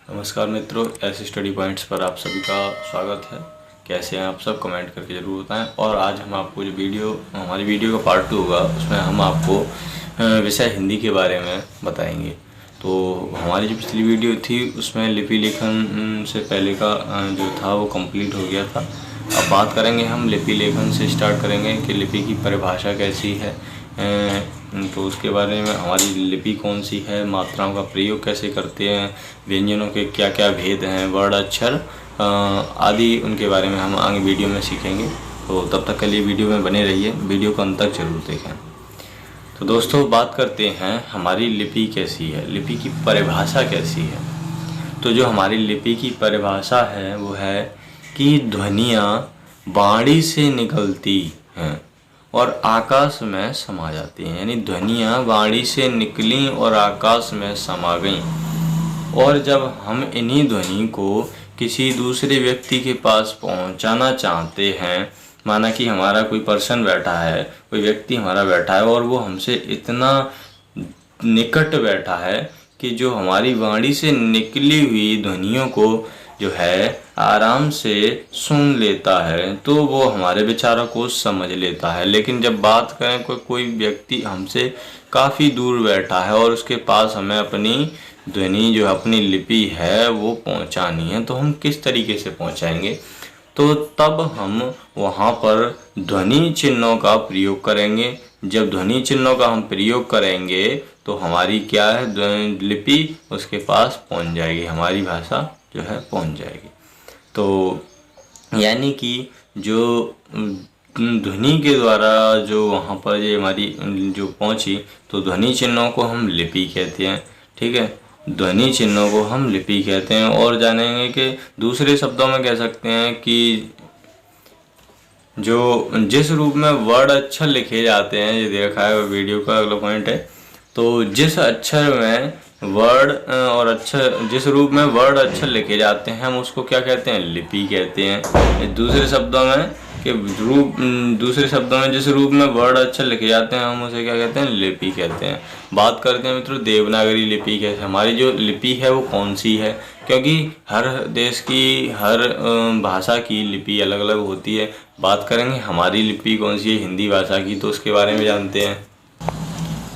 नमस्कार मित्रों, ऐसे स्टडी पॉइंट्स पर आप सभी का स्वागत है। कैसे हैं आप सब, कमेंट करके ज़रूर बताएं। और आज हम आपको जो हमारी वीडियो का पार्ट 2 होगा, उसमें हम आपको विषय हिंदी के बारे में बताएंगे। तो हमारी जो पिछली वीडियो थी उसमें लिपि लेखन से पहले का जो था वो कंप्लीट हो गया था। अब बात करेंगे हम लिपि लेखन से स्टार्ट करेंगे कि लिपि की परिभाषा कैसी है, तो उसके बारे में हमारी लिपि कौन सी है, मात्राओं का प्रयोग कैसे करते हैं, व्यंजनों के क्या क्या भेद हैं, वर्ण अक्षर आदि, उनके बारे में हम आगे वीडियो में सीखेंगे। तो तब तक के लिए वीडियो में बने रहिए, वीडियो को अंत तक जरूर देखें। तो दोस्तों, बात करते हैं हमारी लिपि कैसी है, लिपि की परिभाषा कैसी है। तो जो हमारी लिपि की परिभाषा है वो है कि ध्वनियाँ वाणी से निकलती हैं और आकाश में समा जाती हैं। यानी ध्वनियाँ वाणी से निकली और आकाश में समा गईं। और जब हम इन्हीं ध्वनि को किसी दूसरे व्यक्ति के पास पहुंचाना चाहते हैं, माना कि हमारा कोई पर्सन बैठा है, कोई व्यक्ति हमारा बैठा है और वो हमसे इतना निकट बैठा है कि जो हमारी वाणी से निकली हुई ध्वनियों को जो है आराम से सुन लेता है, तो वो हमारे विचारों को समझ लेता है। लेकिन जब बात करें कोई व्यक्ति हमसे काफ़ी दूर बैठा है और उसके पास हमें अपनी ध्वनि जो अपनी लिपि है वो पहुंचानी है, तो हम किस तरीके से पहुंचाएंगे? तो तब हम वहाँ पर ध्वनि चिन्हों का प्रयोग करेंगे। जब ध्वनि चिन्हों का हम प्रयोग करेंगे तो हमारी क्या है, लिपि उसके पास पहुँच जाएगी, हमारी भाषा जो है पहुँच जाएगी। तो यानी कि जो ध्वनि के द्वारा जो वहाँ पर ये हमारी जो पहुँची, तो ध्वनि चिन्हों को हम लिपि कहते हैं। ठीक है, ध्वनि चिन्हों को हम लिपि कहते हैं। और जानेंगे कि दूसरे शब्दों में कह सकते हैं कि जो जिस रूप में वर्ड अक्षर लिखे जाते हैं, ये देखा है वीडियो का अगला पॉइंट है। तो जिस अक्षर में वर्ड और अक्षर, जिस रूप में वर्ड अक्षर लिखे जाते हैं, हम उसको क्या कहते हैं, लिपि कहते हैं। दूसरे शब्दों में जिस रूप में वर्ड अक्षर लिखे जाते हैं, हम उसे क्या कहते हैं, लिपि कहते हैं। बात करते हैं मित्रों देवनागरी लिपि कैसे, हमारी जो लिपि है वो कौन सी है, क्योंकि हर देश की हर भाषा की लिपि अलग अलग होती है। बात करेंगे हमारी लिपि कौन सी है हिंदी भाषा की, तो उसके बारे में जानते हैं।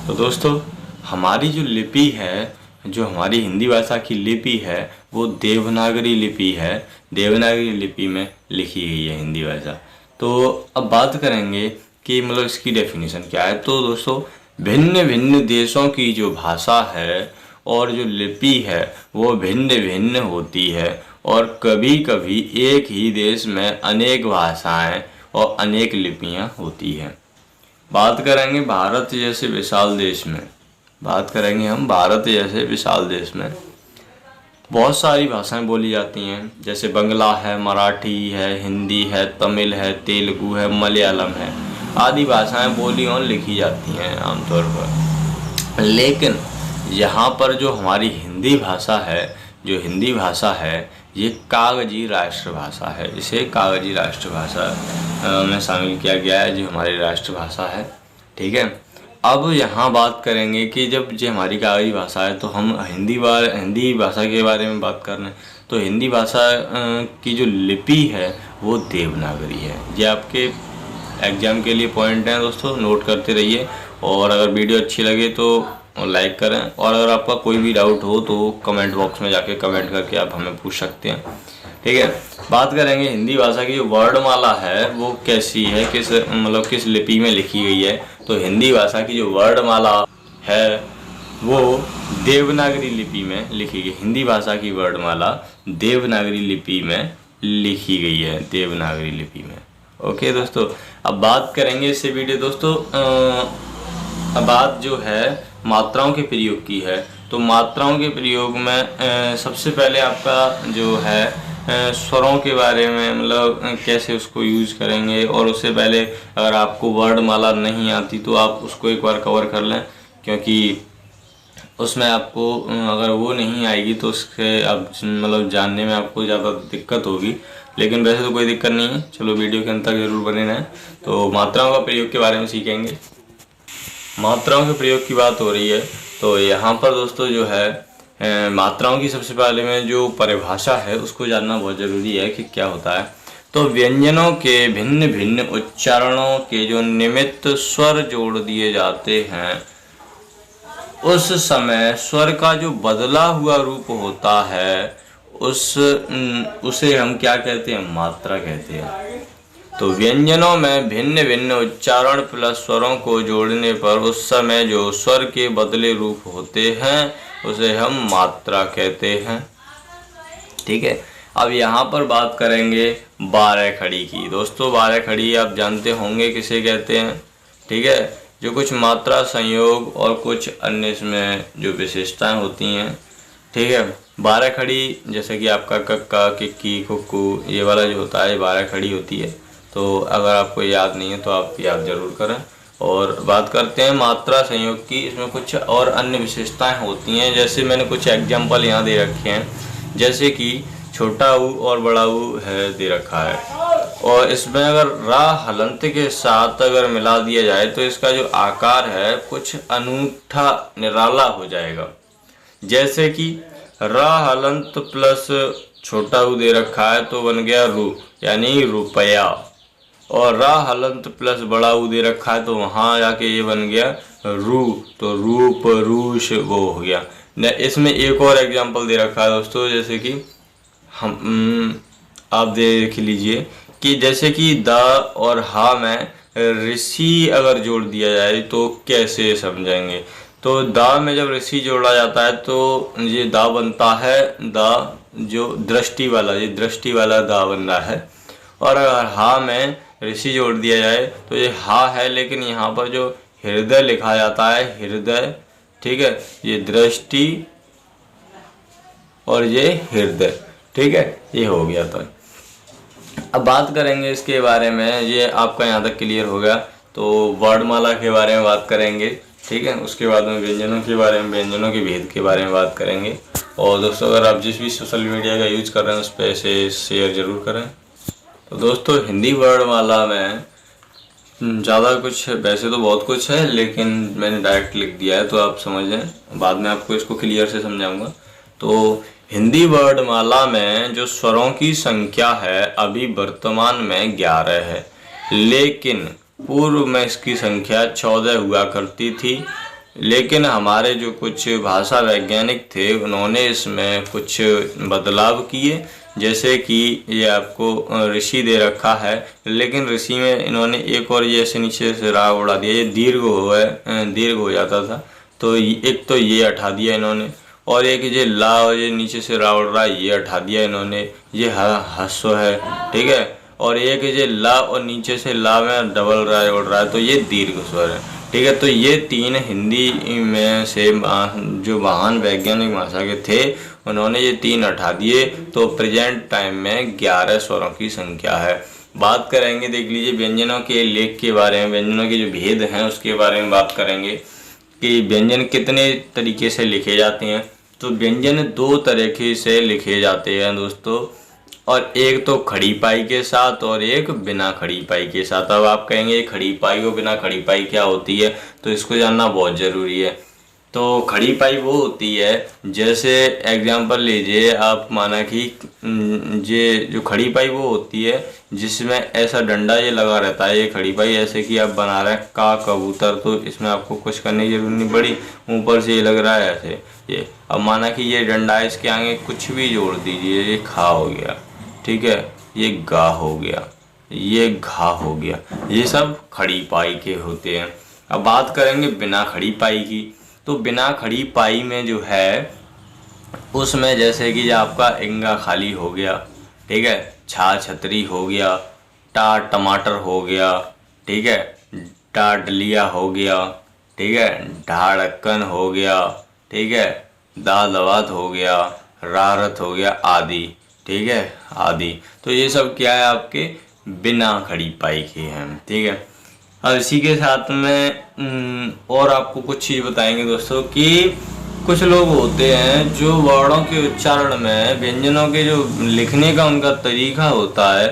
तो दोस्तों, हमारी जो लिपि है, जो हमारी हिंदी भाषा की लिपि है, वो देवनागरी लिपि है। देवनागरी लिपि में लिखी गई है हिंदी भाषा। तो अब बात करेंगे कि मतलब इसकी डेफिनेशन क्या है। तो दोस्तों, भिन्न भिन्न देशों की जो भाषा है और जो लिपि है वो भिन्न भिन्न होती है, और कभी कभी एक ही देश में अनेक भाषाएं और अनेक लिपियां होती हैं। बात करेंगे भारत जैसे विशाल देश में, बात करेंगे हम भारत जैसे विशाल देश में बहुत सारी भाषाएं बोली जाती हैं। जैसे बंगला है, मराठी है, हिंदी है, तमिल है, तेलुगु है, मलयालम है, आदि भाषाएं बोली और लिखी जाती हैं आमतौर पर। लेकिन यहाँ पर जो हमारी हिंदी भाषा है, जो हिंदी भाषा है, ये कागजी राष्ट्रभाषा है। इसे कागजी राष्ट्रभाषा में शामिल किया गया है, जो हमारी राष्ट्रभाषा है। ठीक है, अब यहाँ बात करेंगे कि जब जो हमारी कागजी भाषा है, तो हम हिंदी भाषा के बारे में बात कर रहे हैं। तो हिंदी भाषा की जो लिपि है वो देवनागरी है। ये आपके एग्जाम के लिए पॉइंट हैं दोस्तों, नोट करते रहिए। और अगर वीडियो अच्छी लगे तो लाइक करें, और अगर आपका कोई भी डाउट हो तो कमेंट बॉक्स में जाके कमेंट करके आप हमें पूछ सकते हैं। ठीक है, बात करेंगे हिंदी भाषा की जो वर्णमाला है वो कैसी है, किस लिपि में लिखी गई है। तो हिंदी भाषा की जो वर्णमाला है वो देवनागरी लिपि में लिखी गई। हिंदी भाषा की वर्णमाला देवनागरी लिपि में लिखी गई है, देवनागरी लिपि में। ओके दोस्तों, अब बात करेंगे इससे वीडियो दोस्तों, अब बात जो है मात्राओं के प्रयोग की है। तो मात्राओं के प्रयोग में सबसे पहले आपका जो है स्वरों के बारे में, मतलब कैसे उसको यूज करेंगे। और उससे पहले अगर आपको वर्णमाला नहीं आती तो आप उसको एक बार कवर कर लें, क्योंकि उसमें आपको अगर वो नहीं आएगी तो उसके आप मतलब जानने में आपको ज़्यादा दिक्कत होगी। लेकिन वैसे तो कोई दिक्कत नहीं है, चलो वीडियो के अंत तक जरूर बने रहें। तो मात्राओं का प्रयोग के बारे में सीखेंगे। मात्राओं के प्रयोग की बात हो रही है, तो यहाँ पर दोस्तों जो है मात्राओं की सबसे पहले में जो परिभाषा है उसको जानना बहुत ज़रूरी है कि क्या होता है। तो व्यंजनों के भिन्न भिन्न उच्चारणों के जो निमित्त स्वर जोड़ दिए जाते हैं उस समय स्वर का जो बदला हुआ रूप होता है उसे हम क्या कहते हैं? मात्रा कहते हैं। तो व्यंजनों में भिन्न भिन्न उच्चारण प्लस स्वरों को जोड़ने पर उस समय जो स्वर के बदले रूप होते हैं उसे हम मात्रा कहते हैं। ठीक है, अब यहाँ पर बात करेंगे 12 खड़ी की। दोस्तों 12 खड़ी आप जानते होंगे किसे कहते हैं। ठीक है, जो कुछ मात्रा संयोग और कुछ अन्य इसमें जो विशेषताएं होती हैं। ठीक है, 12 खड़ी जैसे कि आपका कक्का, किक्की, कुक्कू, ये वाला जो होता है 12 खड़ी होती है। तो अगर आपको याद नहीं है तो आप याद जरूर करें। और बात करते हैं मात्रा संयोग की। इसमें कुछ और अन्य विशेषताएं होती हैं, जैसे मैंने कुछ एग्जाम्पल यहाँ दे रखे हैं। जैसे कि छोटा ऊ और बड़ा ऊ है दे रखा है, और इसमें अगर रा हलंत के साथ अगर मिला दिया जाए तो इसका जो आकार है कुछ अनूठा निराला हो जाएगा। जैसे कि रा हलंत प्लस छोटा ऊ दे रखा है तो बन गया रू, यानी रुपया। और रा हलंत प्लस बड़ा ऊ दे रखा है तो वहाँ जाके ये बन गया रू, तो रूप, रूष वो हो गया। इसमें एक और एग्जांपल दे रखा है दोस्तों, जैसे कि हम आप देख लीजिए कि जैसे कि द और हा में ऋषि अगर जोड़ दिया जाए तो कैसे समझेंगे। तो दा में जब ऋषि जोड़ा जाता है तो ये दा बनता है दा, जो दृष्टि वाला, ये दृष्टि वाला दा बन रहा है। और अगर हा में ऋषि जोड़ दिया जाए तो ये हा है, लेकिन यहाँ पर जो हृदय लिखा जाता है हृदय। ठीक है, ये दृष्टि और ये हृदय। ठीक है, ये हो गया। तो अब बात करेंगे इसके बारे में, ये आपका यहाँ तक क्लियर हो गया। तो वर्णमाला के बारे में बात करेंगे। ठीक है, उसके बाद में व्यंजनों के बारे में, व्यंजनों के भेद के बारे में बात करेंगे। और दोस्तों अगर आप जिस भी सोशल मीडिया का यूज कर रहे हैं उस पर इसे शेयर जरूर करें। तो दोस्तों हिंदी वर्णमाला में ज़्यादा कुछ, वैसे तो बहुत कुछ है लेकिन मैंने डायरेक्ट लिख दिया है तो आप समझ लें, बाद में आपको इसको क्लियर से समझाऊंगा। तो हिंदी वर्णमाला में जो स्वरों की संख्या है अभी वर्तमान में 11 है, लेकिन पूर्व में इसकी संख्या 14 हुआ करती थी। लेकिन हमारे जो कुछ भाषा वैज्ञानिक थे उन्होंने इसमें कुछ बदलाव किए। जैसे कि ये आपको ऋषि दे रखा है, लेकिन ऋषि में इन्होंने एक और ये ऐसे नीचे से रा उड़ा दिया, ये दीर्घ हो जाता था तो एक तो ये हटा दिया इन्होंने, और एक ये ला और ये नीचे से रा उड़ रहा है ये हटा दिया इन्होंने, ये हस्व है। ठीक है, और एक ये ला और नीचे से ला में डबल रा उड़ रहा है तो ये दीर्घ स्वर है। ठीक है, तो ये तीन हिंदी में से जो महान वैज्ञानिक भाषा के थे उन्होंने ये तीन हटा दिए, तो प्रेजेंट टाइम में 11 स्वरों की संख्या है। बात करेंगे, देख लीजिए व्यंजनों के लेख के बारे में, व्यंजनों के जो भेद हैं उसके बारे में बात करेंगे कि व्यंजन कितने तरीके से लिखे जाते हैं। तो व्यंजन 2 तरीके से लिखे जाते हैं दोस्तों, और एक तो खड़ी पाई के साथ और एक बिना खड़ी पाई के साथ। अब आप कहेंगे खड़ी पाई और बिना खड़ी पाई क्या होती है, तो इसको जानना बहुत ज़रूरी है। तो खड़ी पाई वो होती है, जैसे एग्जांपल लीजिए आप, माना कि ये जो खड़ी पाई वो होती है जिसमें ऐसा डंडा ये लगा रहता है, ये खड़ी पाई। ऐसे कि आप बना रहे हैं का कबूतर, तो इसमें आपको कुछ करने की जरूरत नहीं पड़ी, ऊपर से ये लग रहा है ऐसे ये। अब माना कि ये डंडा है, इसके आगे कुछ भी जोड़ दीजिए, ये खा हो गया। ठीक है, ये गा हो गया, ये घा हो गया, ये सब खड़ी पाई के होते हैं। अब बात करेंगे बिना खड़ी पाई की। तो बिना खड़ी पाई में जो है उसमें जैसे कि आपका इंगा खाली हो गया। ठीक है, छा छतरी हो गया, टा टमाटर हो गया। ठीक है, टा डलिया हो गया। ठीक है, ढा ढक्कन हो गया। ठीक है, दा दवात हो गया, रारत हो गया आदि। ठीक है, आदि। तो ये सब क्या है, आपके बिना खड़ी पाई के हैं। ठीक है, अब इसी के साथ में और आपको कुछ चीज़ बताएंगे दोस्तों कि कुछ लोग होते हैं जो वर्णों के उच्चारण में, व्यंजनों के जो लिखने का उनका तरीका होता है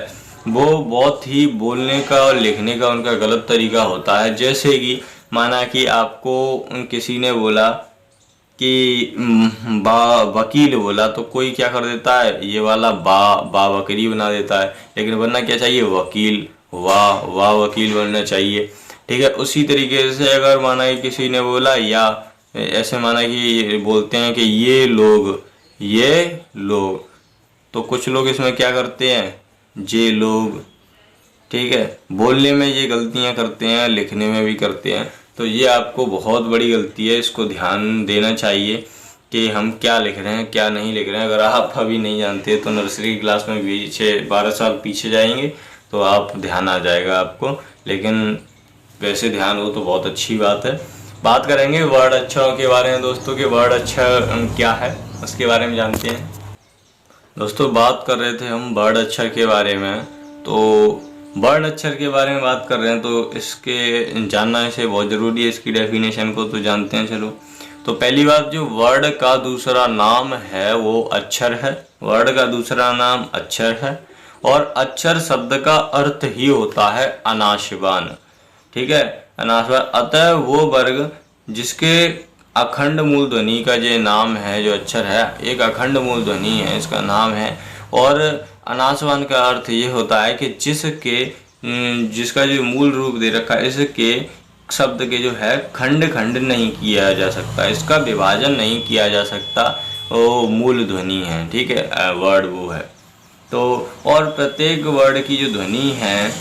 वो बहुत ही बोलने का और लिखने का उनका गलत तरीका होता है। जैसे कि माना कि आपको किसी ने बोला कि वकील बोला तो कोई क्या कर देता है, ये वाला बा बकरी बना देता है। लेकिन बनना क्या चाहिए, वकील, वाह वकील बनना चाहिए। ठीक है, उसी तरीके से अगर माना कि किसी ने बोला, या ऐसे माना कि बोलते हैं कि ये लोग, तो कुछ लोग इसमें क्या करते हैं, जे लोग। ठीक है, बोलने में ये गलतियां करते हैं, लिखने में भी करते हैं। तो ये आपको बहुत बड़ी गलती है, इसको ध्यान देना चाहिए कि हम क्या लिख रहे हैं क्या नहीं लिख रहे हैं। अगर आप अभी नहीं जानते तो नर्सरी की क्लास में पीछे 12 साल पीछे जाएंगे तो आप ध्यान आ जाएगा आपको। लेकिन वैसे ध्यान हो तो बहुत अच्छी बात है। बात करेंगे वर्ड अक्षरों के बारे में दोस्तों, के वर्ड अक्षर क्या है उसके बारे में जानते हैं। दोस्तों बात कर रहे थे हम वर्ड अक्षर के बारे में, तो वर्ड अक्षर के बारे में बात कर रहे हैं तो इसके जानना इसे बहुत ज़रूरी है। इसकी डेफिनेशन को तो जानते हैं चलो। तो पहली बात, जो वर्ड का दूसरा नाम है वो अक्षर है। वर्ड का दूसरा नाम अक्षर है, और अक्षर शब्द का अर्थ ही होता है अनाशवान। ठीक है, अनाशवान। अतः वो वर्ग जिसके अखंड मूल ध्वनि का जो नाम है, जो अक्षर है, एक अखंड मूल ध्वनि है, इसका नाम है। और अनासवान का अर्थ ये होता है कि जिसका जो मूल रूप दे रखा है, इसके शब्द के जो है खंड खंड नहीं किया जा सकता, इसका विभाजन नहीं किया जा सकता, वो मूल ध्वनि है। ठीक है, वर्ड वो है। तो और प्रत्येक वर्ड की जो ध्वनि है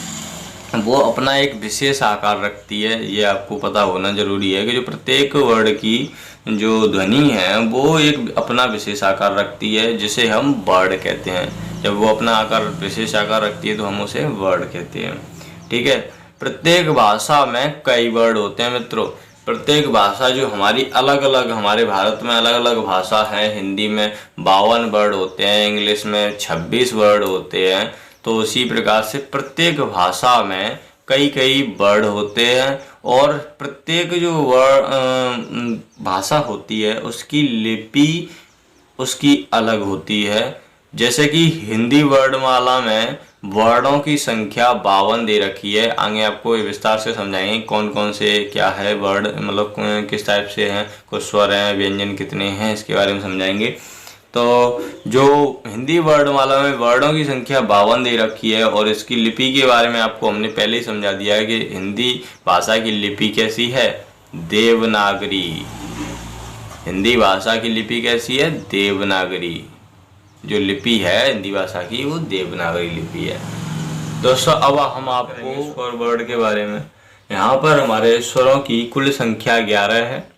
वो अपना एक विशेष आकार रखती है। ये आपको पता होना जरूरी है कि जो प्रत्येक वर्ड की जो ध्वनि है वो एक अपना विशेष आकार रखती है, जिसे हम वर्ड कहते हैं। जब वो अपना विशेष आकार रखती है तो हम उसे वर्ड कहते हैं। ठीक है, प्रत्येक भाषा में कई वर्ड होते हैं मित्रों। प्रत्येक भाषा जो हमारी अलग अलग, हमारे भारत में अलग अलग भाषा है। हिंदी में 52 वर्ड होते हैं, इंग्लिश में 26 वर्ड होते हैं। तो उसी प्रकार से प्रत्येक भाषा में कई कई वर्ड होते हैं, और प्रत्येक जो वर्ड भाषा होती है उसकी लिपि उसकी अलग होती है। जैसे कि हिंदी वर्णमाला में वर्णों की संख्या 52 दे रखी है। आगे आपको विस्तार से समझाएंगे कौन कौन से क्या है वर्ड, मतलब किस टाइप से हैं, कुछ स्वर हैं, व्यंजन कितने हैं, इसके बारे में समझाएंगे। तो जो हिंदी वर्णमाला में वर्णों की संख्या 52 दे रखी है, और इसकी लिपि के बारे में आपको हमने पहले ही समझा दिया है कि हिंदी भाषा की लिपि कैसी है, देवनागरी। हिंदी भाषा की लिपि कैसी है, देवनागरी। जो लिपि है हिंदी भाषा की वो देवनागरी लिपि है। दोस्तों अब हम आपको स्वर वर्ड के बारे में, यहाँ पर हमारे स्वरों की कुल संख्या 11 है,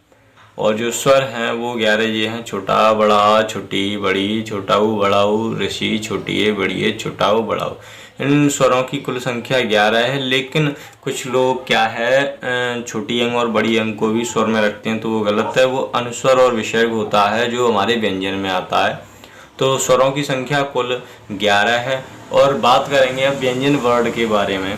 और जो स्वर हैं वो 11 ये हैं, छोटा बड़ा छोटी बड़ी, छोटा ऊ बड़ा ऊ, ऋषि छोटी है बड़ी है, छोटा ऊ बड़ा ऊ। इन स्वरों की कुल संख्या 11 है। लेकिन कुछ लोग क्या है, छोटी अंग और बड़ी अंग को भी स्वर में रखते हैं, तो वो गलत है। वो अनुस्वर और विसर्ग होता है जो हमारे व्यंजन में आता है। तो स्वरों की संख्या कुल 11 है। और बात करेंगे अब व्यंजन वर्ड के बारे में।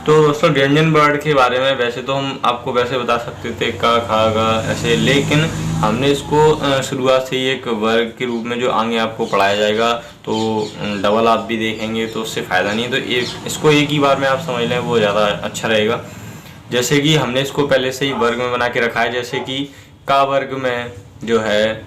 तो दोस्तों व्यंजन वर्ड के बारे में वैसे तो हम आपको वैसे बता सकते थे का, खा, गा ऐसे, लेकिन हमने इसको शुरुआत से ही एक वर्ग के रूप में जो आगे आपको पढ़ाया जाएगा, तो डबल आप भी देखेंगे तो उससे फ़ायदा नहीं है। तो इसको एक ही बार में आप समझ लें, वो ज़्यादा अच्छा रहेगा। जैसे कि हमने इसको पहले से ही वर्ग में बना के रखा है। जैसे कि का वर्ग में जो है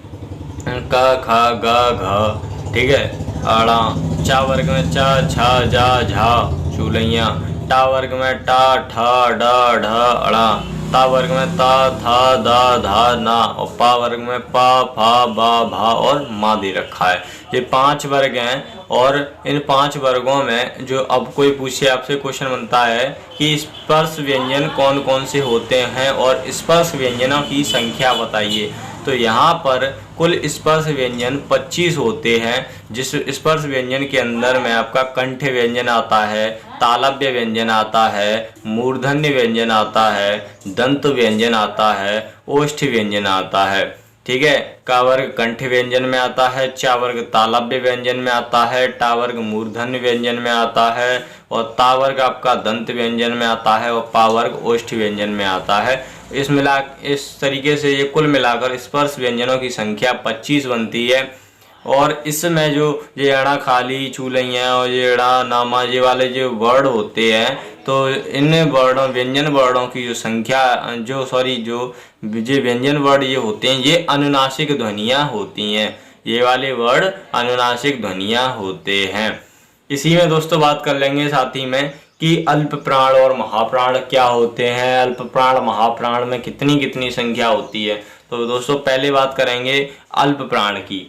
का, खा, गा, घा। ठीक है, आड़ा। चा वर्ग में चा, छा, जा, झा, चूलैया। टा वर्ग में टा, ठा, डा, ढा, अड़ा। ता वर्ग में ता, था, दा, धा, ना। और पा वर्ग में पा, फा, बा, भा और मा दे रखा है। ये 5 वर्ग हैं, और इन 5 वर्गों में जो अब कोई पूछे आपसे क्वेश्चन बनता है कि स्पर्श व्यंजन कौन कौन से होते हैं और स्पर्श व्यंजनों की संख्या बताइए। तो यहाँ पर कुल स्पर्श व्यंजन 25 होते हैं। जिस स्पर्श व्यंजन के अंदर में आपका कंठ व्यंजन आता है, तालव्य व्यंजन आता है, मूर्धन्य व्यंजन आता है, दंत व्यंजन आता है, ओष्ठ व्यंजन आता है। ठीक है, का वर्ग कंठ व्यंजन में आता है, चा वर्ग तालव्य व्यंजन में आता है, टा वर्ग मूर्धन्य व्यंजन में आता है, और ता वर्ग आपका दंत व्यंजन में आता है, और पा वर्ग ओष्ठ व्यंजन में आता है। इस तरीके से ये कुल मिलाकर स्पर्श व्यंजनों की संख्या 25 बनती है। और इसमें जो ये अड़ा, खाली, चूलैया और ये अड़ा, नामा, ये वाले जो वर्ड होते हैं, तो इन वर्णों व्यंजन वर्णों की जो संख्या जो व्यंजन वर्ड ये होते हैं ये अनुनासिक ध्वनियाँ होती हैं। ये वाले वर्ड अनुनासिक ध्वनियाँ होते हैं। इसी में दोस्तों बात कर लेंगे साथ ही में कि अल्प प्राण और महाप्राण क्या होते हैं, अल्प प्राण महाप्राण में कितनी कितनी संख्या होती है। तो दोस्तों पहले बात करेंगे अल्प प्राण की।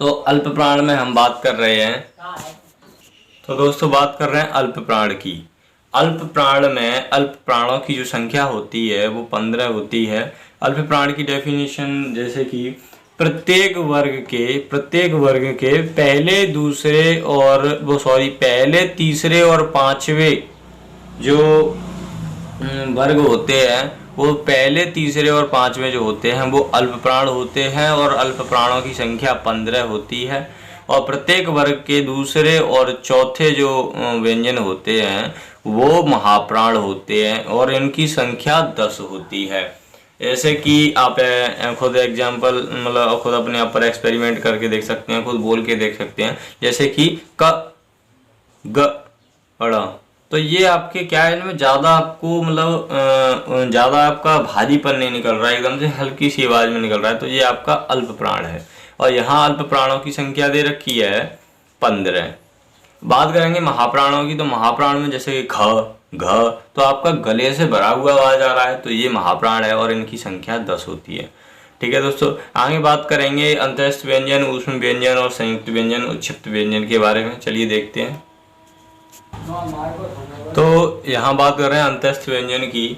तो अल्प प्राण में हम बात कर रहे हैं, तो दोस्तों बात कर रहे हैं अल्प प्राण की। अल्प प्राण में अल्प प्राणों की जो संख्या होती है वो 15 होती है। अल्प प्राण की डेफिनेशन जैसे कि प्रत्येक वर्ग के पहले तीसरे और पांचवें जो वर्ग होते हैं वो पहले तीसरे और पांचवें जो होते हैं वो अल्प प्राण होते हैं और अल्प प्राणों की संख्या 15 होती है। और प्रत्येक वर्ग के दूसरे और चौथे जो व्यंजन होते हैं वो महाप्राण होते हैं और इनकी संख्या 10 होती है। ऐसे कि आप खुद एग्जाम्पल मतलब खुद अपने आप पर एक्सपेरिमेंट करके देख सकते हैं, खुद बोल के देख सकते हैं। जैसे कि क ग ड़, तो ये आपके क्या है, इनमें ज़्यादा आपको मतलब ज़्यादा आपका भारीपन नहीं निकल रहा है, एकदम से हल्की सी आवाज़ में निकल रहा है, तो ये आपका अल्प प्राण है। और यहाँ अल्प प्राणों की संख्या दे रखी है 15। बात करेंगे महाप्राणों की, तो महाप्राण में जैसे घ घ तो आपका गले से भरा हुआ आवाज आ रहा है, तो ये महाप्राण है और इनकी संख्या 10 होती है। ठीक है दोस्तों, आगे बात करेंगे अंतस्थ व्यंजन, ऊष्म व्यंजन और संयुक्त व्यंजन, उच्छिष्ट व्यंजन के बारे में। चलिए देखते हैं। तो यहाँ बात कर रहे हैं अंतस्थ व्यंजन की।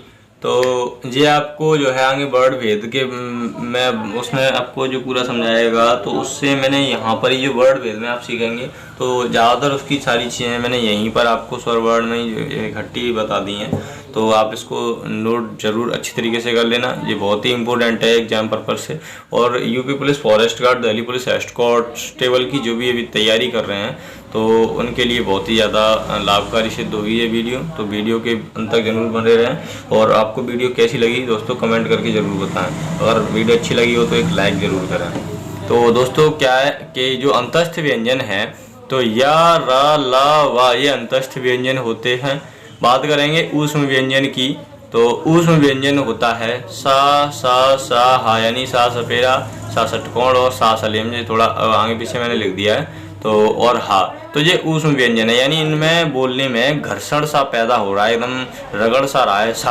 तो ये आपको जो है आगे वर्ड भेद के मैं उसमें आपको जो पूरा समझाएगा, तो उससे मैंने यहाँ पर ही जो वर्ड भेद में आप सीखेंगे, तो ज़्यादातर उसकी सारी चीज़ें मैंने यहीं पर आपको स्वर वर्ड में ही इकट्ठी बता दी हैं। तो आप इसको नोट जरूर अच्छी तरीके से कर लेना, ये बहुत ही इंपॉर्टेंट है एग्जाम पर्पज से। और UP police, forest guard, Delhi police constable की जो भी अभी तैयारी कर रहे हैं तो उनके लिए बहुत ही ज़्यादा लाभकारी सिद्ध होगी ये वीडियो। तो वीडियो के अंत तक जरूर बने रहें। और आपको वीडियो कैसी लगी दोस्तों कमेंट करके ज़रूर बताएं। अगर वीडियो अच्छी लगी हो तो एक लाइक ज़रूर करें। तो दोस्तों क्या है कि जो अंतस्थ व्यंजन है, तो या, रा, ला, वा ये अंतस्थ व्यंजन होते हैं। बात करेंगे ऊष्म व्यंजन की, तो ऊष्म व्यंजन होता है सा, सा, सा, हा, यानी सा सपेरा, सा षटकोण और सा सलेम। ये थोड़ा आगे पीछे मैंने लिख दिया है। तो और हा, तो ये ऊष्म व्यंजन है, यानी इनमें बोलने में घर्षण सा पैदा हो रहा है, एकदम रगड़ सा रहा है, सा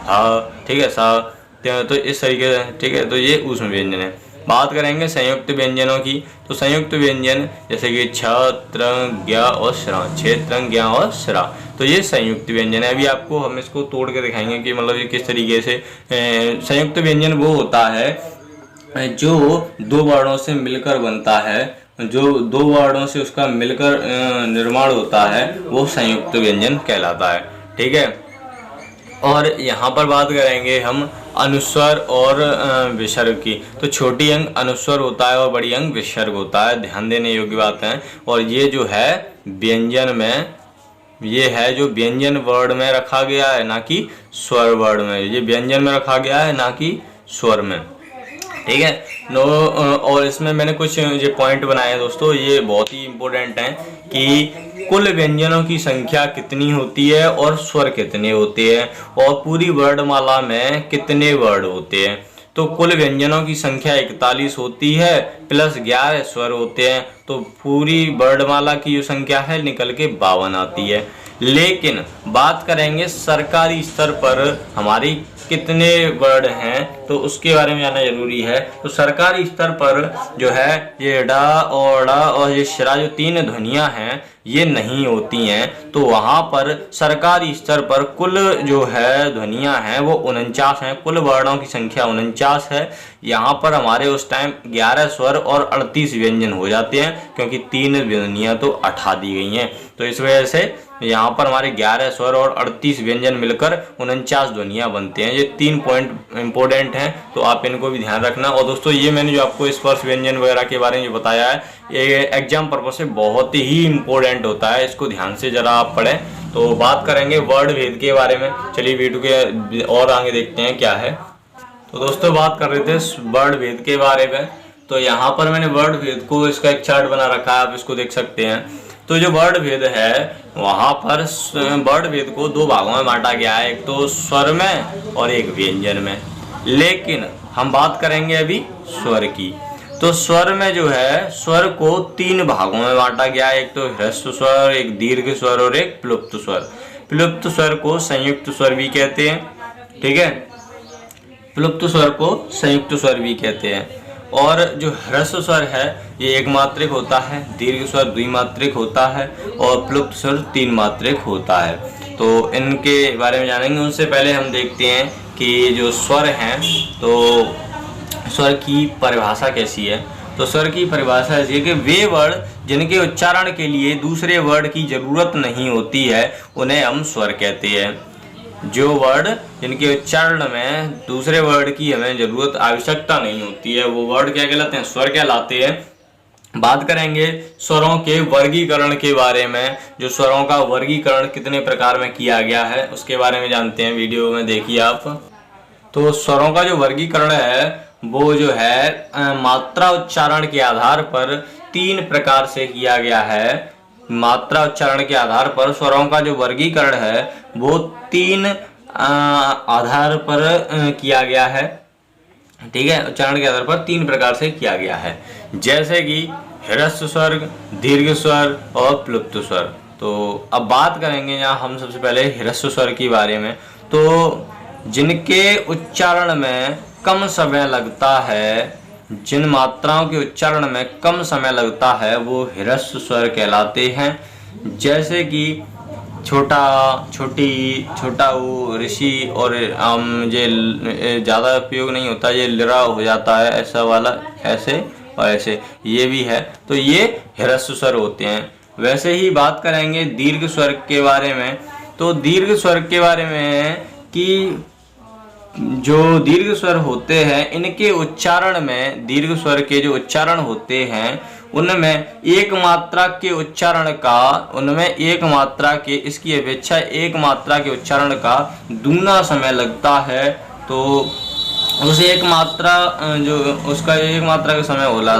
हा, ठीक है, सा, तो इस तरीके से, ठीक है, तो ये ऊष्म व्यंजन है। बात करेंगे संयुक्त व्यंजनों की, तो संयुक्त व्यंजन जैसे कि छ, त्र, ज्ञ और श्रा, छे, त्र, ज्ञ और श्रा, तो ये संयुक्त व्यंजन है। अभी आपको हम इसको तोड़ के दिखाएंगे कि मतलब ये किस तरीके से। संयुक्त व्यंजन वो होता है जो दो वर्णों से मिलकर बनता है, जो दो वर्णों से उसका मिलकर निर्माण होता है, वो संयुक्त व्यंजन कहलाता है। ठीक है, और यहाँ पर बात करेंगे हम अनुस्वर और विसर्ग की। तो छोटी अंग अनुस्वर होता है और बड़ी अंग विसर्ग होता है, ध्यान देने योग्य बात है। और ये जो है व्यंजन में, ये है जो व्यंजन वर्ड में रखा गया है, ना कि स्वर वर्ड में। ये व्यंजन में रखा गया है, ना कि स्वर में। ठीक है, और इसमें मैंने कुछ ये पॉइंट बनाए हैं दोस्तों, ये बहुत ही इम्पोर्टेंट हैं कि कुल व्यंजनों की संख्या कितनी होती है और स्वर कितने होते हैं और पूरी वर्णमाला में कितने वर्ड होते हैं। तो कुल व्यंजनों की संख्या 41 होती है प्लस 11 स्वर होते हैं, तो पूरी वर्णमाला की जो संख्या है निकल के 52 आती है। लेकिन बात करेंगे सरकारी स्तर पर हमारी कितने वर्ड हैं, तो उसके बारे में जानना जरूरी है। तो सरकारी स्तर पर जो है ये डा और डा और ये श्रा, जो तीन ध्वनियां हैं ये नहीं होती हैं। तो वहाँ पर सरकारी स्तर पर कुल जो है ध्वनियां हैं वो 49 हैं, कुल वर्णों की संख्या 49 है। यहाँ पर हमारे उस टाइम 11 स्वर और 38 व्यंजन हो जाते हैं, क्योंकि तीन ध्वनियां तो हटा दी गई हैं। तो इस वजह से यहाँ पर हमारे 11 स्वर और 38 व्यंजन मिलकर 49 ध्वनियां बनते हैं। ये 3 पॉइंट इंपॉर्टेंट हैं, तो आप इनको भी ध्यान रखना। और दोस्तों ये मैंने जो आपको स्पर्श व्यंजन वगैरह के बारे में जो बताया है, ये एग्जाम पर्पज से बहुत ही इंपॉर्टेंट होता है, इसको ध्यान से जरा आप पढ़ें। तो बात करेंगे वर्ड भेद के बारे में। चलिए वीडियो के और आगे देखते हैं क्या है। तो दोस्तों बात कर रहे थे वर्ड भेद के बारे में। तो यहाँ पर मैंने वर्ड भेद को, इसका एक चार्ट बना रखा है, आप इसको देख सकते हैं। तो जो वर्ण भेद है वहां पर वर्ण भेद को दो भागों में बांटा गया है, एक तो स्वर में और एक व्यंजन में। लेकिन हम बात करेंगे अभी स्वर की। तो स्वर में जो है स्वर को तीन भागों में बांटा गया है, एक तो ह्रस्व स्वर, एक दीर्घ स्वर और एक प्लुप्त स्वर। प्लुप्त स्वर को संयुक्त स्वर भी कहते हैं, ठीक है, प्लुप्त स्वर को संयुक्त स्वर भी कहते हैं। और जो ह्रस्व स्वर है ये एक मात्रिक होता है, दीर्घ स्वर द्विमात्रिक होता है और प्लुप्त स्वर तीन मात्रिक होता है। तो इनके बारे में जानेंगे, उससे पहले हम देखते हैं कि जो स्वर हैं तो स्वर की परिभाषा कैसी है। तो स्वर की परिभाषा ऐसी है कि वे वर्ण जिनके उच्चारण के लिए दूसरे वर्ण की जरूरत नहीं होती है उन्हें हम स्वर कहते हैं। जो वर्ण जिनके उच्चारण में दूसरे वर्ण की हमें जरूरत आवश्यकता नहीं होती है वो वर्ण क्या कहलाते हैं, स्वर कहलाते हैं। बात करेंगे स्वरों के वर्गीकरण के बारे में। जो स्वरों का वर्गीकरण कितने प्रकार में किया गया है उसके बारे में जानते हैं, वीडियो में देखिए आप। तो स्वरों का जो वर्गीकरण है वो जो है मात्रा उच्चारण के आधार पर तीन प्रकार से किया गया है। मात्रा उच्चारण के आधार पर स्वरों का जो वर्गीकरण है वो तीन आधार पर किया गया है, ठीक है, उच्चारण के आधार पर तीन प्रकार से किया गया है, जैसे कि ह्रस्व स्वर, दीर्घ स्वर और प्लुप्त स्वर। तो अब बात करेंगे यहाँ हम सबसे पहले ह्रस्व स्वर के बारे में। तो जिनके उच्चारण में कम समय लगता है, जिन मात्राओं के उच्चारण में कम समय लगता है वो ह्रस्व स्वर कहलाते हैं, जैसे कि छोटा, छोटी, छोटा ऊ, ऋषि और ये ज़्यादा उपयोग नहीं होता, ये लिरा हो जाता है ऐसा वाला, ऐसे और ऐसे, ये भी है, तो ये ह्रस्व स्वर होते हैं। वैसे ही बात करेंगे दीर्घ स्वर के बारे में। तो दीर्घ स्वर के बारे में है कि जो दीर्घ स्वर होते हैं इनके उच्चारण में, दीर्घ स्वर के जो उच्चारण होते हैं उनमें एक मात्रा के उच्चारण का, उनमें एक मात्रा के, इसकी अपेक्षा एक मात्रा के उच्चारण का दूना समय लगता है। तो उस एक मात्रा जो उसका एक मात्रा का समय होला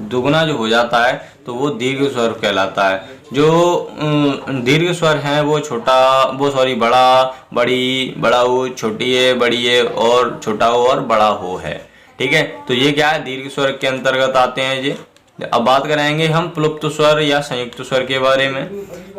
दुगना जो हो जाता है तो वो दीर्घ स्वर कहलाता है। जो दीर्घ स्वर हैं वो बड़ा, बड़ी, बड़ा हो, छोटी है, बड़ी है और छोटा हो और बड़ा हो है, ठीक है। तो ये क्या है, दीर्घ स्वर के अंतर्गत आते हैं ये। अब बात करेंगे हम प्लुप्त स्वर या संयुक्त स्वर के बारे में।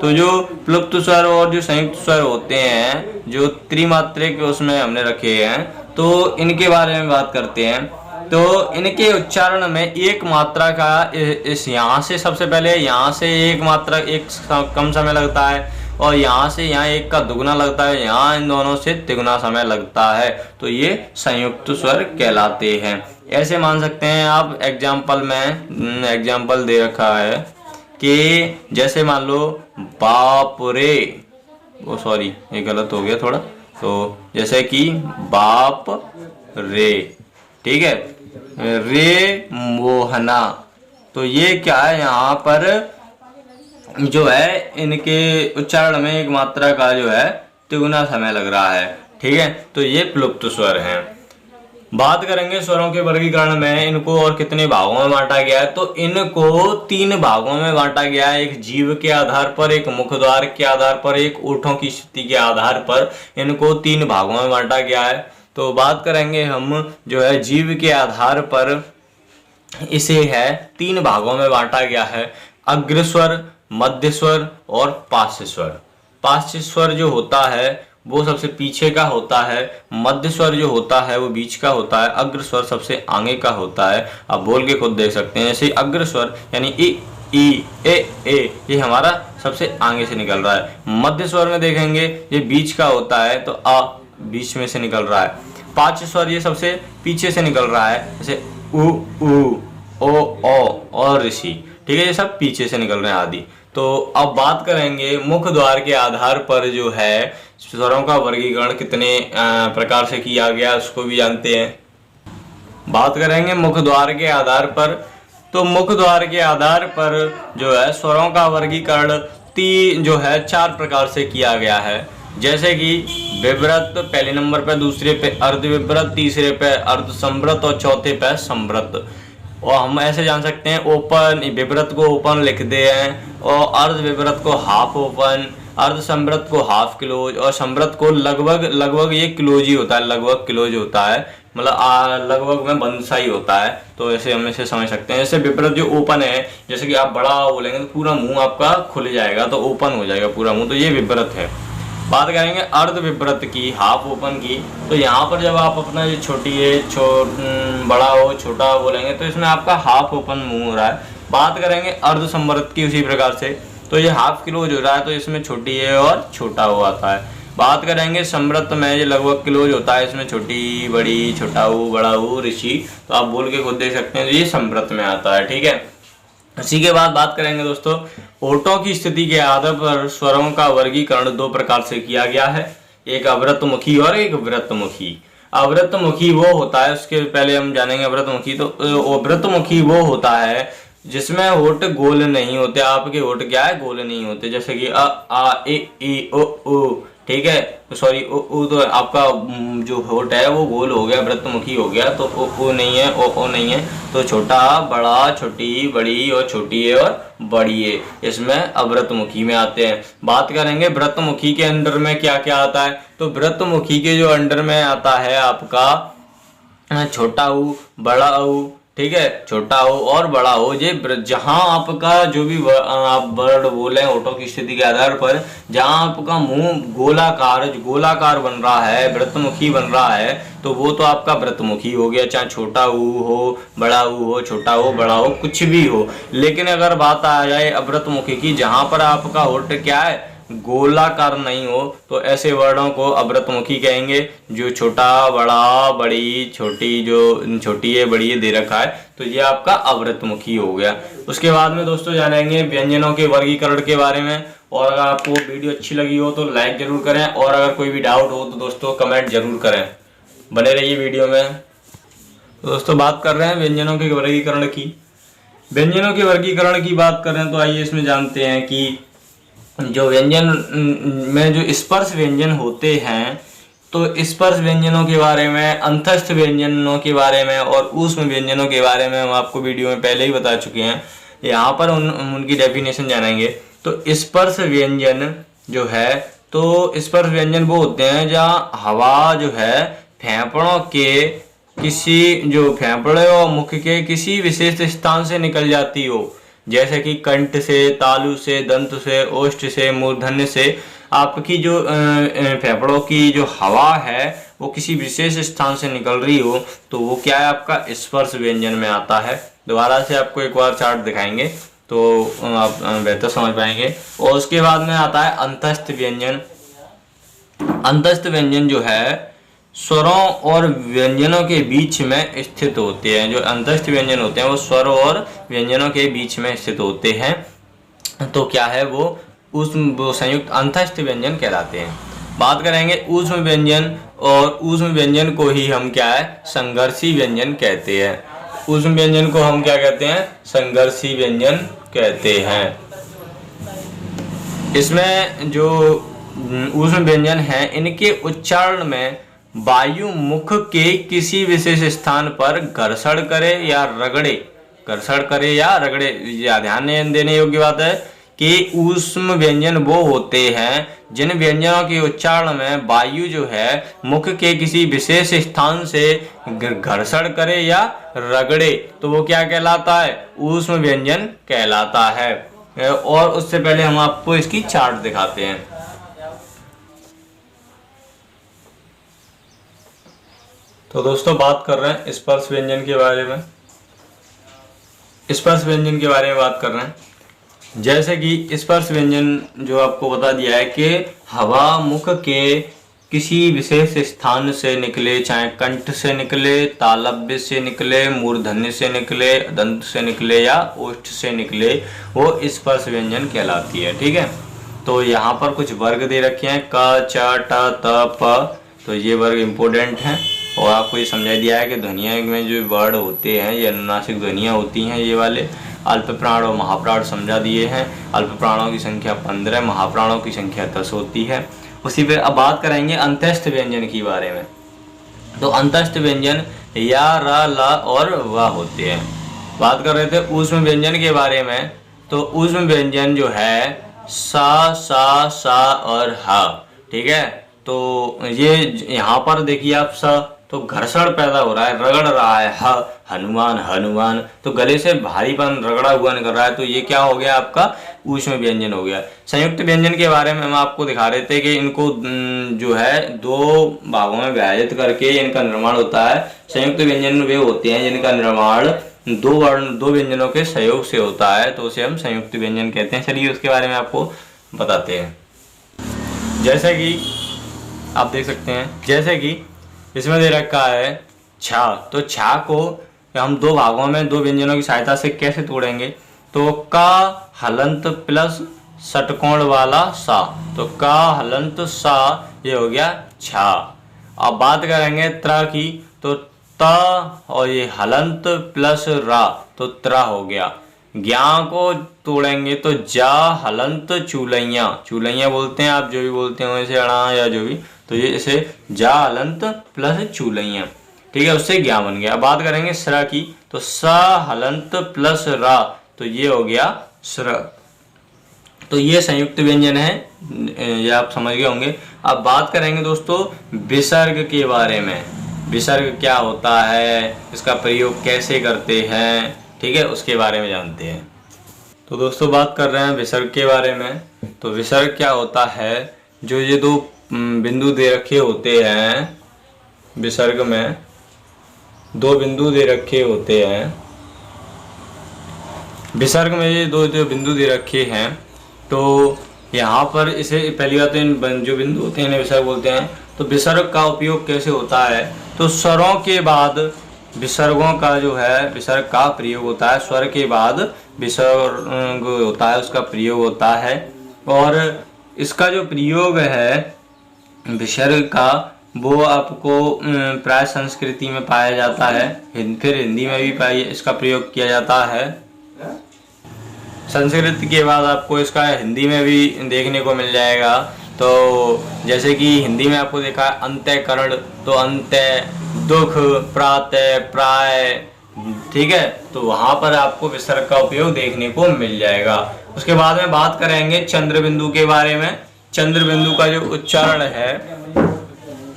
तो जो प्लुप्त स्वर और जो संयुक्त स्वर होते हैं जो त्रिमात्रिक उसमें हमने रखे हैं, तो इनके बारे में बात करते हैं। तो इनके उच्चारण में एक मात्रा का इस यहाँ से, सबसे पहले यहाँ से एक मात्रा एक कम समय लगता है और यहाँ से यहाँ एक का दुगना लगता है, यहाँ इन दोनों से तिगुना समय लगता है, तो ये संयुक्त स्वर कहलाते हैं। ऐसे मान सकते हैं आप, एग्जाम्पल में एग्जाम्पल दे रखा है कि जैसे मान लो बाप रे, वो सॉरी ये गलत हो गया थोड़ा, तो जैसे कि बाप रे, ठीक है, रे मोहना। तो ये क्या है, यहाँ पर जो है इनके उच्चारण में एक मात्रा का जो है तिगुना समय लग रहा है, ठीक है। तो ये प्लुप्त स्वर हैं। बात करेंगे स्वरों के वर्गीकरण में, इनको और कितने भागों में बांटा गया है। तो इनको तीन भागों में बांटा गया है, एक जीभ के आधार पर, एक मुख द्वार के आधार पर, एक ओठों की स्थिति के आधार पर, इनको तीन भागों में बांटा गया है। तो बात करेंगे हम जो है जीभ के आधार पर, इसे है तीन भागों में बांटा गया है, अग्रस्वर, मध्य स्वर और पार्श्व स्वर। पार्श्व स्वर जो होता है वो सबसे पीछे का होता है, मध्य स्वर जो होता है वो बीच का होता है, अग्र स्वर सबसे आगे का होता है। आप बोल के खुद देख सकते हैं, जैसे अग्र स्वर यानी ई, ए, ये हमारा सबसे आगे से निकल रहा है। मध्य स्वर में देखेंगे ये बीच का होता है, तो आ बीच में से निकल रहा है। पार्श्व स्वर ये सबसे पीछे से निकल रहा है, जैसे उ, ओ और ऋषि, ठीक है, ये सब पीछे से निकल रहे हैं आदि। तो अब बात करेंगे मुख द्वार के आधार पर जो है स्वरों का वर्गीकरण कितने प्रकार से किया गया उसको भी जानते हैं। बात करेंगे मुख द्वार के आधार पर। तो मुख द्वार के आधार पर जो है स्वरों का वर्गीकरण जो है चार प्रकार से किया गया है, जैसे कि विव्रत पहले नंबर पे, दूसरे पे अर्ध विव्रत, तीसरे पे अर्ध संवृत और चौथे पे संवृत। और हम ऐसे जान सकते हैं ओपन विवृत को ओपन लिखते हैं और अर्ध विवृत को हाफ ओपन, अर्ध संवृत को हाफ क्लोज और संवृत को लगभग ये क्लोज ही होता है, लगभग क्लोज होता है, मतलब लगभग में बंद सा ही होता है। तो ऐसे हम इसे समझ सकते हैं। जैसे विपरीत जो ओपन है, जैसे कि आप बड़ा बोलेंगे तो पूरा मुंह आपका खुल जाएगा, तो ओपन हो जाएगा पूरा मुंह, तो ये विपरीत है। बात करेंगे अर्ध विपरीत की, हाफ ओपन की, तो यहाँ पर जब आप अपना ये छोटी है बड़ा हो छोटा बोलेंगे तो इसमें आपका हाफ ओपन मुंह हो रहा है। बात करेंगे अर्ध संवृत की उसी प्रकार से, तो ये हाफ क्लोज हो रहा है, तो इसमें छोटी है और छोटा हो आता है। बात करेंगे संवृत में, ये लगभग क्लोज होता है, इसमें छोटी बड़ी छोटा ऊ बड़ा ऊ ऋषि, तो आप बोल के खुद देख सकते हैं ये संवृत में आता है। ठीक है, इसी के बाद बात करेंगे दोस्तों ओठों की स्थिति के आधार पर स्वरों का वर्गीकरण दो प्रकार से किया गया है, एक अवृतमुखी और एक वृत्तमुखी। अवृतमुखी वो होता है, उसके पहले हम जानेंगे अवृतमुखी। तो अवृतमुखी वो होता है जिसमें होठ गोल नहीं होते, आपके होठ क्या है गोल नहीं होते, जैसे कि अ आ ई ओ, ठीक है, तो सॉरी ओ तो आपका जो होठ है वो गोल हो गया, वृत्तमुखी हो गया, तो ओ नहीं है, ओ नहीं है, तो छोटा बड़ा छोटी बड़ी और छोटी है और बड़ी है, इसमें अवृतमुखी में आते हैं। बात करेंगे वृत्तमुखी के अंडर में क्या क्या आता है, तो वृत्तमुखी के जो अंडर में आता है आपका छोटा ऊ बड़ा ऊ, ठीक है, छोटा हो और बड़ा हो, ये जहां आपका जो भी आप वर्ड बोले होठों की स्थिति के आधार पर, जहां आपका मुंह गोलाकार बन रहा है, वृत्तमुखी बन रहा है, तो वो तो आपका वृत्तमुखी हो गया, चाहे छोटा ऊ हो बड़ा ऊ हो, छोटा हो बड़ा हो, कुछ भी हो। लेकिन अगर बात आ जाए अवृतमुखी की, जहां पर आपका होठ क्या है गोलाकार नहीं हो, तो ऐसे वर्णों को अवृतमुखी कहेंगे। जो छोटा बड़ा बड़ी छोटी, जो छोटी है बड़ी है दे रखा है, तो ये आपका अवृतमुखी हो गया। उसके बाद में दोस्तों जानेंगे व्यंजनों के वर्गीकरण के बारे में, और अगर आपको वीडियो अच्छी लगी हो तो लाइक जरूर करें, और अगर कोई भी डाउट हो तो दोस्तों कमेंट जरूर करें, बने रहिए वीडियो में। तो दोस्तों बात कर रहे हैं व्यंजनों के वर्गीकरण की। व्यंजनों के वर्गीकरण की बात करें तो आइए इसमें जानते हैं कि जो व्यंजन में जो स्पर्श व्यंजन होते हैं, तो स्पर्श व्यंजनों के बारे में, अंतस्थ व्यंजनों के बारे में और ऊष्म व्यंजनों के बारे में हम आपको वीडियो में पहले ही बता चुके हैं। यहाँ पर उनकी डेफिनेशन जानेंगे। तो स्पर्श व्यंजन जो है, तो स्पर्श व्यंजन वो होते हैं जहाँ हवा जो है फेफड़ों के किसी, जो फेफड़े और मुख के किसी विशेष स्थान से निकल जाती हो, जैसे कि कंठ से, तालु से, दंत से, ओष्ठ से, मूर्धन्य से, आपकी जो फेफड़ों की जो हवा है वो किसी विशेष स्थान से निकल रही हो, तो वो क्या है आपका स्पर्श व्यंजन में आता है। दोबारा से आपको एक बार चार्ट दिखाएंगे तो आप बेहतर समझ पाएंगे। और उसके बाद में आता है अंतस्थ व्यंजन। अंतस्थ व्यंजन जो है स्वरों और व्यंजनों के बीच में स्थित होते हैं। जो अंतस्थ व्यंजन होते हैं वो स्वरों और व्यंजनों के बीच में स्थित होते हैं, तो क्या है वो संयुक्त अंतस्थ व्यंजन कहलाते हैं। बात करेंगे ऊष्म व्यंजन, और ऊष्म व्यंजन को ही हम क्या है संघर्षी व्यंजन कहते हैं। ऊष्म व्यंजन को हम क्या कहते हैं संघर्षी व्यंजन कहते हैं। इसमें जो ऊष्म व्यंजन है, इनके उच्चारण में वायु मुख के किसी विशेष स्थान पर घर्षण करे या रगड़े, या ध्यान देने योग्य बात है कि ऊष्म व्यंजन वो होते हैं जिन व्यंजनों के उच्चारण में वायु जो है मुख के किसी विशेष स्थान से घर्षण करे या रगड़े, तो वो क्या कहलाता है ऊष्म व्यंजन कहलाता है। और उससे पहले हम आपको इसकी चार्ट दिखाते हैं। तो दोस्तों बात कर रहे हैं स्पर्श व्यंजन के बारे में। स्पर्श व्यंजन के बारे में बात कर रहे हैं, जैसे कि स्पर्श व्यंजन जो आपको बता दिया है कि हवा मुख के किसी विशेष स्थान से निकले, चाहे कंठ से निकले, तालव्य से निकले, मूर्धन्य से निकले, दंत से निकले या ओष्ठ से निकले, वो स्पर्श व्यंजन कहलाती है। ठीक है, तो यहाँ पर कुछ वर्ग दे रखे हैं क, च, ट, त, प, तो ये वर्ग इंपॉर्टेंट हैं। और आपको ये समझा दिया है कि ध्वनिया में जो वर्ड होते हैं ये अनुनासिक ध्वनियाँ होती हैं, ये वाले। अल्प प्राण और महाप्राण समझा दिए हैं। अल्प प्राणों की संख्या 15, महाप्राणों की संख्या 10 होती है। उसी पे अब बात करेंगे अंतस्थ व्यंजन के बारे में। तो अंतस्थ व्यंजन या, र, ल और व होते हैं। बात कर रहे थे ऊष्म व्यंजन के बारे में। तो ऊष्म व्यंजन जो है सा, सा और हा, ठीक है। तो ये यहाँ पर देखिए आप सा, तो घर्षण पैदा हो रहा है, रगड़ रहा है, ह हनुमान हनुमान, तो गले से भारीपन रगड़ा हुआ निकल रहा है, तो ये क्या हो गया आपका ऊष्म व्यंजन हो गया। संयुक्त व्यंजन के बारे में हम आपको दिखा रहे थे कि इनको जो है दो भागों में विभाजित करके इनका निर्माण होता है। संयुक्त व्यंजन वे होते हैं जिनका निर्माण दो व्यंजनों के सहयोग से होता है, तो उसे हम संयुक्त व्यंजन कहते हैं। चलिए उसके बारे में आपको बताते हैं। जैसे कि आप देख सकते हैं, जैसे कि इसमें दे रखा है छा, तो छा को हम दो भागों में दो व्यंजनों की सहायता से कैसे तोड़ेंगे, तो का हलंत प्लस षटकोण वाला सा, तो का हलंत सा ये हो गया छा। अब बात करेंगे त्रा की, तो ता और ये हलंत प्लस रा, तो त्रा हो गया। ज्ञा को तोड़ेंगे तो जा हलंत चूलैया, चूलैया बोलते हैं आप जो भी बोलते हो इसे, अड़ा या जो भी, तो ये इसे जा हलंत प्लस चूलैया, ठीक है, उससे ज्ञा बन गया। अब बात करेंगे स्र की, तो स हलंत प्लस रा, तो ये हो गया स्र। तो ये संयुक्त व्यंजन है, ये आप समझ गए होंगे। अब बात करेंगे दोस्तों विसर्ग के बारे में। विसर्ग क्या होता है, इसका प्रयोग कैसे करते हैं, ठीक है, उसके बारे में जानते हैं। तो दोस्तों बात कर रहे हैं विसर्ग के बारे में। तो विसर्ग क्या होता है, जो ये दो बिंदु दे रखे होते हैं, विसर्ग में दो बिंदु दे रखे होते हैं, विसर्ग में ये दो बिंदु दे रखे हैं, तो यहाँ पर इसे पहली बात तो इन जो बिंदु होते हैं इन्हें विसर्ग बोलते हैं। तो विसर्ग का उपयोग कैसे होता है, तो स्वरों के बाद विसर्गों का जो है विसर्ग का प्रयोग होता है, स्वर के बाद विसर्ग होता है, उसका प्रयोग होता है। और इसका जो प्रयोग है विसर्ग का, वो आपको प्राय संस्कृति में पाया जाता है, फिर हिंदी में भी इसका प्रयोग किया जाता है। संस्कृत के बाद आपको इसका हिंदी में भी देखने को मिल जाएगा। तो जैसे कि हिंदी में आपको देखा है अंत्यकरण, तो अंत्य, दुख, प्रातः, प्राय, ठीक है, तो वहां पर आपको विसर्ग का उपयोग देखने को मिल जाएगा। उसके बाद में बात करेंगे चंद्र बिंदु के बारे में। चंद्र बिंदु का जो उच्चारण है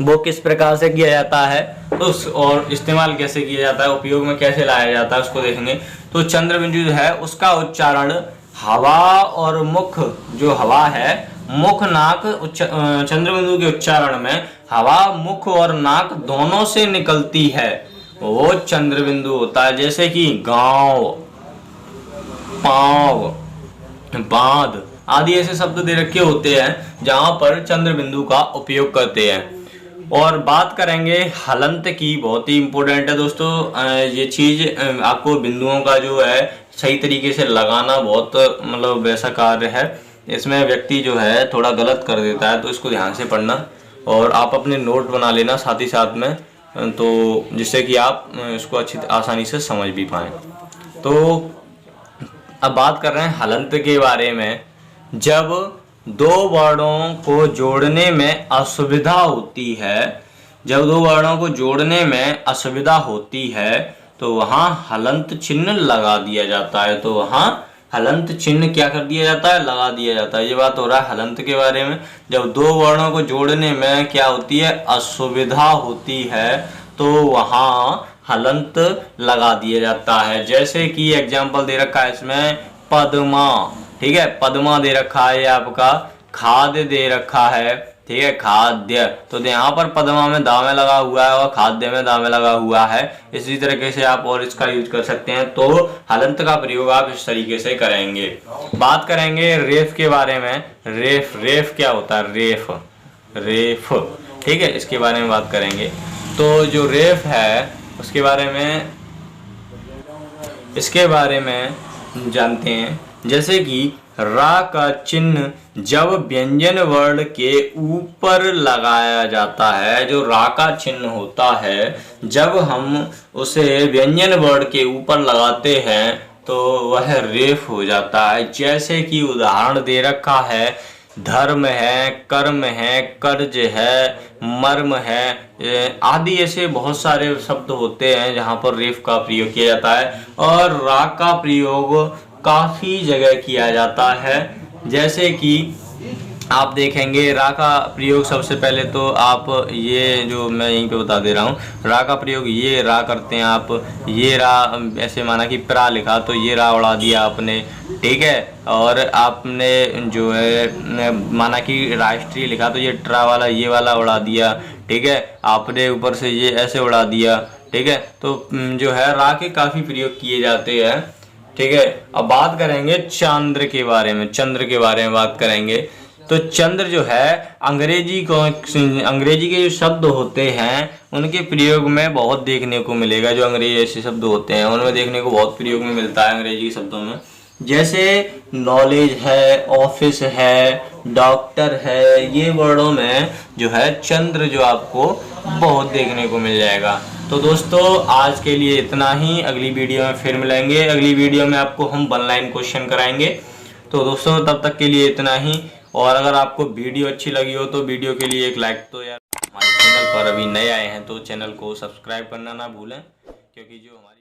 वो किस प्रकार से किया जाता है, उस और इस्तेमाल कैसे किया जाता है, उपयोग में कैसे लाया जाता है, उसको देखेंगे। तो चंद्र बिंदु जो है उसका उच्चारण हवा और मुख, जो हवा है मुख नाक, चंद्र बिंदु के उच्चारण में हवा मुख और नाक दोनों से निकलती है, वो चंद्र बिंदु होता है। जैसे कि गांव, पांव, बांध आदि ऐसे शब्द दे रखे होते हैं जहां पर चंद्र बिंदु का उपयोग करते हैं। और बात करेंगे हलंत की, बहुत ही इंपॉर्टेंट है दोस्तों ये चीज। आपको बिंदुओं का जो है सही तरीके से लगाना बहुत मतलब वैसा कार्य है, इसमें व्यक्ति जो है थोड़ा गलत कर देता है, तो इसको ध्यान से पढ़ना और आप अपने नोट बना लेना साथ ही साथ में, तो जिससे कि आप इसको अच्छी आसानी से समझ भी पाएं। तो अब बात कर रहे हैं हलंत के बारे में। जब दो वर्णों को जोड़ने में असुविधा होती है, जब दो वर्णों को जोड़ने में असुविधा होती है तो वहां हलंत चिन्ह लगा दिया जाता है। तो वहां हलंत चिन्ह क्या कर दिया जाता है, लगा दिया जाता है। ये बात हो रहा है हलंत के बारे में। जब दो वर्णों को जोड़ने में क्या होती है, असुविधा होती है, तो वहां हलंत लगा दिया जाता है। जैसे कि एग्जाम्पल दे रखा है इसमें पद्मा, ठीक है, पद्मा दे रखा है आपका, खाद्य दे रखा है, ठीक है, खाद्य, तो यहाँ पर पद्मा में दामे लगा हुआ है और खाद्य में दामे लगा हुआ है। इसी तरीके से आप और इसका यूज कर सकते हैं। तो हलंत का प्रयोग आप इस तरीके से करेंगे। बात करेंगे रेफ के बारे में। रेफ, रेफ क्या होता है, रेफ, रेफ, ठीक है, इसके बारे में बात करेंगे। तो जो रेफ है उसके बारे में, इसके बारे में जानते हैं। जैसे कि रा का चिन्ह जब व्यंजन वर्ण के ऊपर लगाया जाता है, जो रा का चिन्ह होता है जब हम उसे व्यंजन वर्ण के ऊपर लगाते हैं तो वह रेफ हो जाता है। जैसे कि उदाहरण दे रखा है धर्म है, कर्म है, कर्ज है, मर्म है आदि ऐसे बहुत सारे शब्द होते हैं जहाँ पर रेफ का प्रयोग किया जाता है। और राग का प्रयोग काफ़ी जगह किया जाता है। जैसे कि आप देखेंगे रा का प्रयोग सबसे पहले तो आप ये जो मैं यहीं पे बता दे रहा हूँ, रा का प्रयोग ये रा करते हैं आप, ये रा ऐसे माना कि प्रा लिखा तो ये रा उड़ा दिया आपने, ठीक है। और आपने जो है माना कि राष्ट्रीय लिखा तो ये ट्रा वाला ये वाला उड़ा दिया, ठीक है। आपने ऊपर से ये ऐसे उड़ा दिया, ठीक है। तो जो है रा के काफ़ी प्रयोग किए जाते हैं, ठीक है। अब बात करेंगे चंद्र के बारे में, चंद्र के बारे में बात करेंगे। तो चंद्र जो है अंग्रेजी के जो शब्द होते हैं उनके प्रयोग में बहुत देखने को मिलेगा। जो अंग्रेजी ऐसे शब्द होते हैं उनमें देखने को बहुत प्रयोग में मिलता है अंग्रेजी शब्दों में। जैसे नॉलेज है, ऑफिस है, डॉक्टर है, ये वर्डों में जो है चंद्र जो आपको बहुत देखने को मिल जाएगा। तो दोस्तों आज के लिए इतना ही, अगली वीडियो में फिर मिलेंगे। अगली वीडियो में आपको हम 1 लाइन क्वेश्चन कराएंगे। तो दोस्तों तब तक के लिए इतना ही। और अगर आपको वीडियो अच्छी लगी हो तो वीडियो के लिए एक लाइक तो यार, हमारे चैनल पर अभी नए आए हैं तो चैनल को सब्सक्राइब करना ना भूलें, क्योंकि जो हमारी